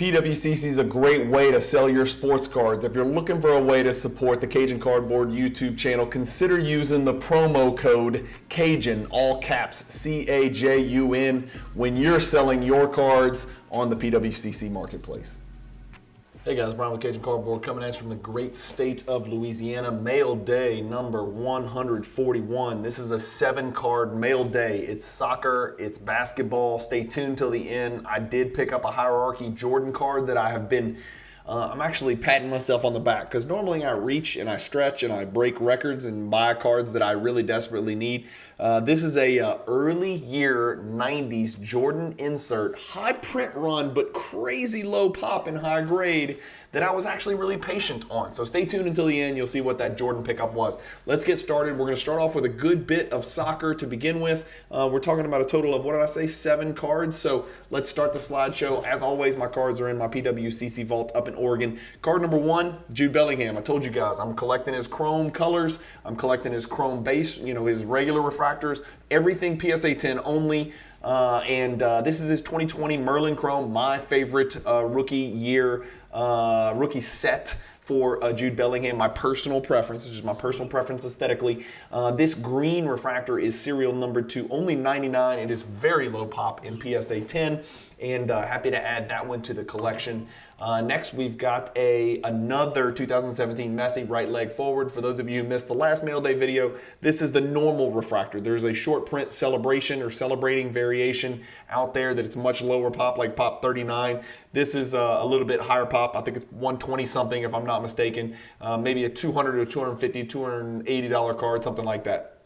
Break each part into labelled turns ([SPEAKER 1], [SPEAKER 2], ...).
[SPEAKER 1] PWCC is a great way to sell your sports cards. If you're looking for a way to support the Cajun Cardboard YouTube channel, consider using the promo code Cajun, all caps, C-A-J-U-N, when you're selling your cards on the PWCC marketplace. Hey guys, Brian with Cajun Cardboard coming at you from the great state of Louisiana. Mail day number 141. This is a 7-card mail day. It's soccer, it's basketball. Stay tuned till the end. I did pick up a Hierarchy Jordan card that I have been I'm actually patting myself on the back because normally I reach and I stretch and I break records and buy cards that I really desperately need. This is a early year 90s Jordan insert, high print run, but crazy low pop and high grade that I was actually really patient on. So stay tuned until the end. You'll see what that Jordan pickup was. Let's get started. We're going to start off with a good bit of soccer to begin with. We're talking about a total of, what did I say, 7 cards. So let's start the slideshow. As always, my cards are in my PWCC Vault up in Oregon. Card number 1, Jude Bellingham. I told you guys, I'm collecting his chrome colors. I'm collecting his chrome base, his regular refractors, everything PSA 10 only. This is his 2020 Merlin Chrome, my favorite rookie set for Jude Bellingham. My personal preference, just my personal preference aesthetically. This green refractor is serial number 2, only 99. It is very low pop in PSA 10, and happy to add that one to the collection. Next, we've got another 2017 Messi right leg forward. For those of you who missed the last mail day video, this is the normal refractor. There's a short print celebration or celebrating variation out there that it's much lower pop, like pop 39. This is a little bit higher pop. I think it's 120 something if I'm not mistaken. Maybe a $200 or $250, $280 card, something like that.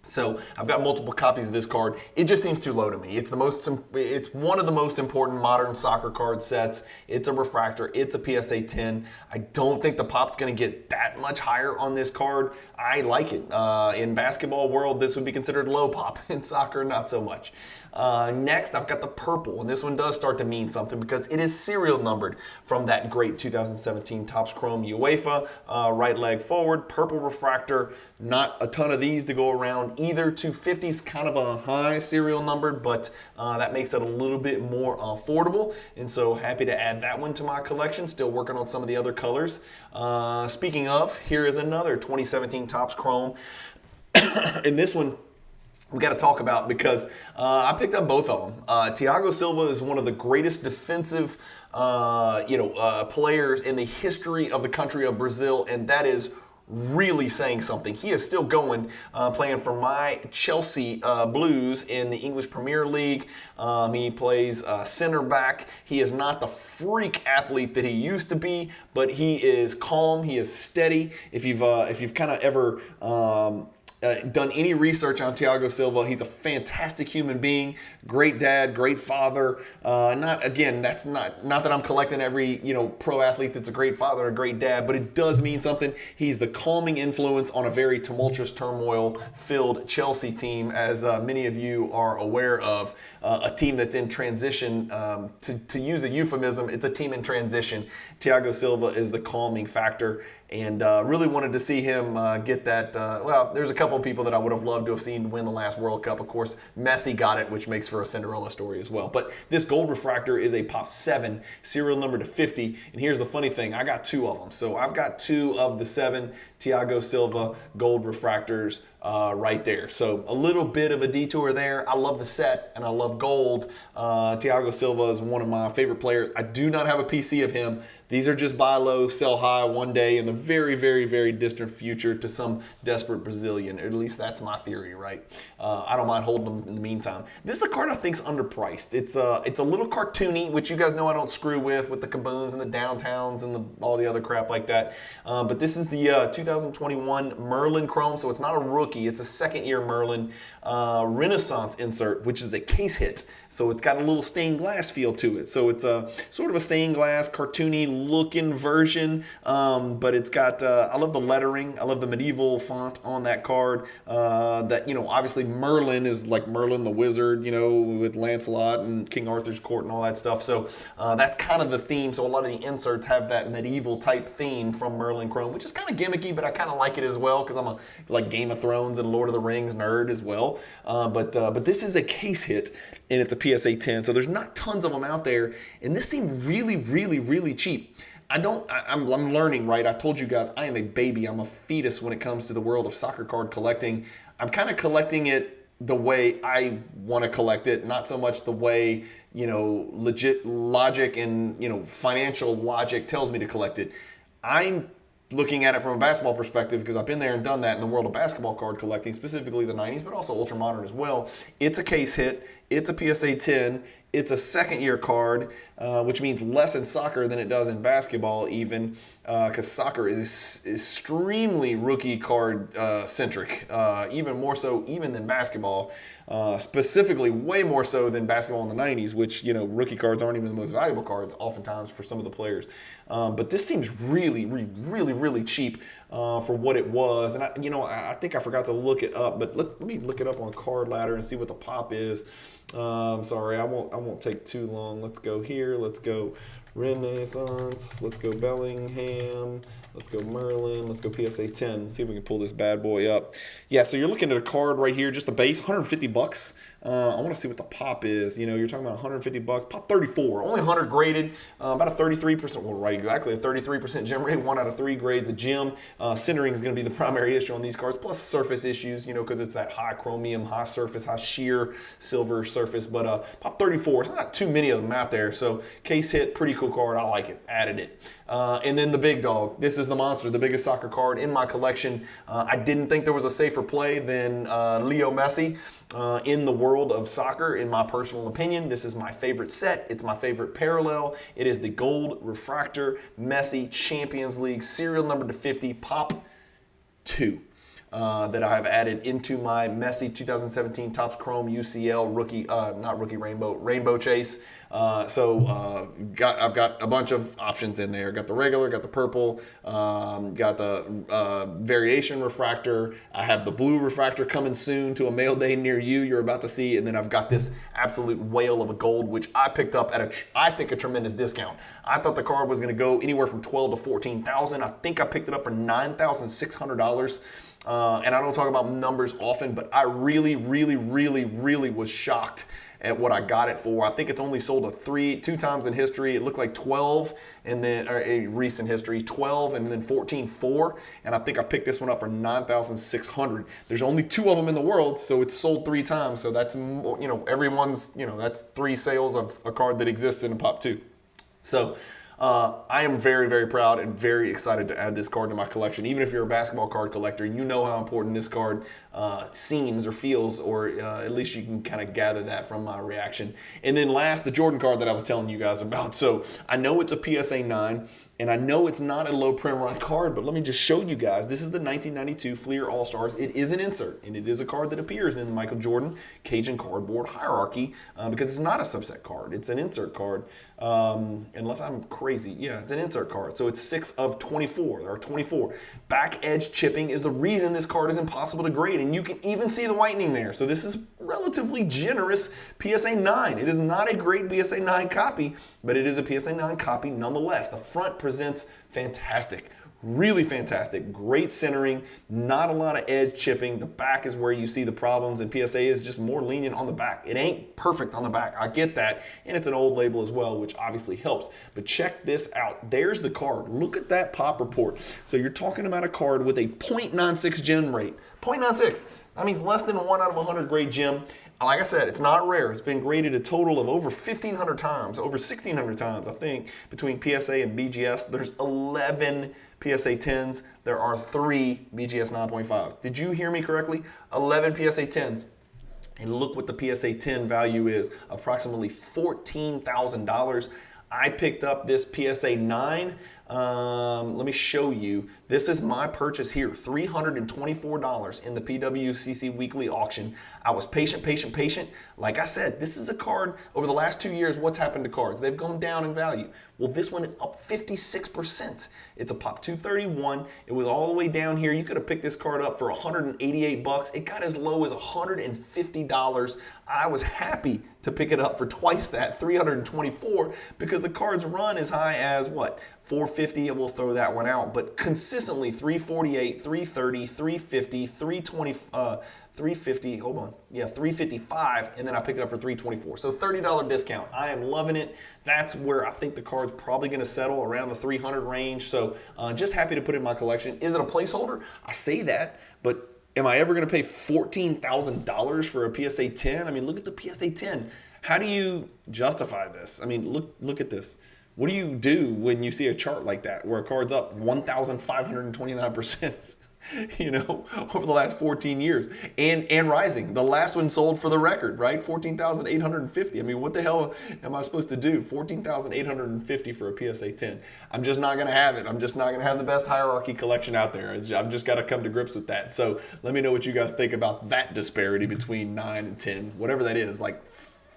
[SPEAKER 1] So I've got multiple copies of this card. It just seems too low to me. It's one of the most important modern soccer card sets. It's a refractor. It's a PSA 10. I don't think the pop's going to get that much higher on this card. I like it. In basketball world, this would be considered low pop. In soccer, not so much. Next, I've got the purple, and this one does start to mean something because it is serial numbered from that great 2017 Topps Chrome UEFA, right leg forward, purple refractor. Not a ton of these to go around either. 250 is kind of a high serial numbered, but that makes it a little bit more affordable, and so happy to add that one to my collection. Still working on some of the other colors. Speaking of, here is another 2017 Topps Chrome, and this one we got to talk about because I picked up both of them. Thiago Silva is one of the greatest defensive players in the history of the country of Brazil, and that is really saying something. He is still going, playing for my Chelsea Blues in the English Premier League. He plays center back. He is not the freak athlete that he used to be, but he is calm. He is steady. If you've kind of ever done any research on Thiago Silva, he's a fantastic human being, great dad, great father. That's not that I'm collecting every pro athlete that's a great father, a great dad, but it does mean something. He's the calming influence on a very tumultuous, turmoil-filled Chelsea team, as many of you are aware of, a team that's in transition. To use a euphemism, it's a team in transition. Thiago Silva is the calming factor, and really wanted to see him get that. There's a couple of people that I would have loved to have seen win the last World Cup. Of course, Messi got it, which makes for a Cinderella story as well. But this gold refractor is a pop 7, serial number to 50. And here's the funny thing. I got 2 of them. So I've got 2 of the 7 Thiago Silva gold refractors right there. So a little bit of a detour there. I love the set and I love gold. Thiago Silva is one of my favorite players. I do not have a PC of him. These are just buy low, sell high one day in the very, very, very distant future to some desperate Brazilian. At least that's my theory, right? I don't mind holding them in the meantime. This is a card I think is underpriced. It's a little cartoony, which you guys know I don't screw with the kabooms and the downtowns and all the other crap like that. But this is the 2021 Merlin Chrome, so it's not a rookie. It's a second-year Merlin Renaissance insert, which is a case hit. So it's got a little stained glass feel to it. So it's a sort of a stained glass, cartoony looking version, but it's got, I love the lettering. I love the medieval font on that card. Obviously Merlin is like Merlin the Wizard, with Lancelot and King Arthur's court and all that stuff. So that's kind of the theme. So a lot of the inserts have that medieval type theme from Merlin Chrome, which is kind of gimmicky, but I kind of like it as well because I'm a Game of Thrones Thrones and Lord of the Rings nerd as well. But this is a case hit, and it's a PSA 10. So there's not tons of them out there, and this seemed really, really, really cheap. I'm learning, right? I told you guys I am a baby. I'm a fetus when it comes to the world of soccer card collecting. I'm kind of collecting it the way I want to collect it, not so much the way, legit logic and, financial logic tells me to collect it. I'm looking at it from a basketball perspective because I've been there and done that in the world of basketball card collecting, specifically the 90s, but also ultra modern as well. It's a case hit. It's a PSA 10. It's a second-year card, which means less in soccer than it does in basketball even, because soccer is extremely rookie card centric, even more so even than basketball, specifically way more so than basketball in the 90s, which, rookie cards aren't even the most valuable cards oftentimes for some of the players. But this seems really, really, really, really cheap for what it was. And, I think I forgot to look it up, but let me look it up on Card Ladder and see what the pop is. Sorry, I won't take too long. Let's go here. Let's go Renaissance. Let's go Bellingham. Let's go Merlin. Let's go PSA 10. See if we can pull this bad boy up. Yeah, so you're looking at a card right here, just the base, $150. I want to see what the pop is. You're talking about $150. Pop 34. Only 100 graded. About a 33%. Well, right, exactly. A 33% gem rate. 1 out of 3 grades a gem. Centering is going to be the primary issue on these cards, plus surface issues, because it's that high chromium, high surface, high sheer silver surface. But pop 34. It's not too many of them out there. So case hit, pretty cool card. I like it. Added it. And then the big dog. This is the monster, the biggest soccer card in my collection. I didn't think there was a safer play than Leo Messi in the world of soccer, in my personal opinion. This is my favorite set. It's my favorite parallel. It is the gold refractor Messi Champions League serial number to 50 pop 2. That I have added into my Messi 2017 Topps Chrome UCL rookie, not rookie rainbow chase. I've got a bunch of options in there. Got the regular, got the purple, got the variation refractor. I have the blue refractor coming soon to a mail day near you. You're about to see, and then I've got this absolute whale of a gold, which I picked up at I think a tremendous discount. I thought the card was going to go anywhere from $12,000 to $14,000. I think I picked it up for $9,600. And I don't talk about numbers often, but I really, really, really, really was shocked at what I got it for. I think it's only sold two times in history. It looked like 12, and then a recent history, 12 and then 14.4. And I think I picked this one up for $9,600. There's only 2 of them in the world, so it's sold 3 times. So that's everyone's that's 3 sales of a card that exists in a pop 2. So. I am very, very proud and very excited to add this card to my collection. Even if you're a basketball card collector, you know how important this card seems or feels, or at least you can kind of gather that from my reaction. And then last, the Jordan card that I was telling you guys about. So I know it's a PSA 9, and I know it's not a low print run card, but let me just show you guys. This is the 1992 Fleer All-Stars. It is an insert, and it is a card that appears in the Michael Jordan Cajun cardboard hierarchy because it's not a subset card. It's an insert card, unless I'm crazy. Yeah, it's an insert card. So it's 6 of 24, or 24. Back edge chipping is the reason this card is impossible to grade, and you can even see the whitening there. So this is relatively generous PSA 9. It is not a great PSA 9 copy, but it is a PSA 9 copy nonetheless. The front presents fantastic. Really fantastic. Great centering. Not a lot of edge chipping. The back is where you see the problems, and PSA is just more lenient on the back. It ain't perfect on the back. I get that. And it's an old label as well, which obviously helps. But check this out. There's the card. Look at that pop report. So you're talking about a card with a 0.96 gem rate. 0.96. That means less than 1 out of 100 grade gem. Like I said, it's not rare. It's been graded a total of over 1,500 times, over 1,600 times, I think, between PSA and BGS. There's 11 PSA 10s. There are 3 BGS 9.5s. Did you hear me correctly? 11 PSA 10s. And look what the PSA 10 value is, approximately $14,000. I picked up this PSA 9. Let me show you. This is my purchase here, $324 in the PWCC weekly auction. I was patient. Like I said, this is a card, over the last 2 years, what's happened to cards? They've gone down in value. Well, this one is up 56%. It's a pop 231. It was all the way down here. You could have picked this card up for $188. It got as low as $150. I was happy to pick it up for twice that, $324, because the cards run as high as what? $450 450, we'll throw that one out. But consistently 348, 330, 350, 320, 350, hold on. Yeah, 355, and then I picked it up for 324. So $30 discount. I am loving it. That's where I think the card's probably going to settle, around the 300 range. So just happy to put it in my collection. Is it a placeholder? I say that, but am I ever going to pay $14,000 for a PSA 10? I mean, look at the PSA 10. How do you justify this? I mean, look at this. What do you do when you see a chart like that where a card's up 1,529%? You know, over the last 14 years and rising. The last one sold for the record, right? 14,850. I mean, what the hell am I supposed to do? 14,850 for a PSA 10. I'm just not going to have it. I'm just not going to have the best hierarchy collection out there. I've just got to come to grips with that. So let me know what you guys think about that disparity between 9 and 10, whatever that is, like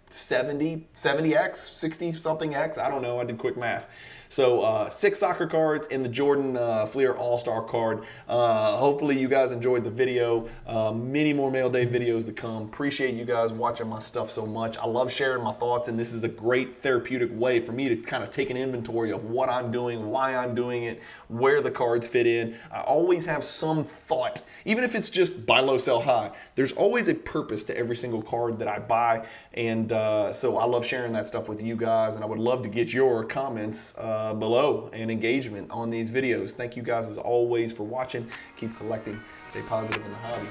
[SPEAKER 1] 70x, 60 something X. I don't know. I did quick math. So 6 soccer cards and the Jordan Fleer All-Star card. Hopefully you guys enjoyed the video. Many more Mail Day videos to come. Appreciate you guys watching my stuff so much. I love sharing my thoughts, and this is a great therapeutic way for me to kind of take an inventory of what I'm doing, why I'm doing it, where the cards fit in. I always have some thought, even if it's just buy low, sell high. There's always a purpose to every single card that I buy, and so I love sharing that stuff with you guys, and I would love to get your comments below and engagement on these videos. Thank you guys as always for watching. Keep collecting. Stay positive in the hobby.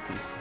[SPEAKER 1] Peace.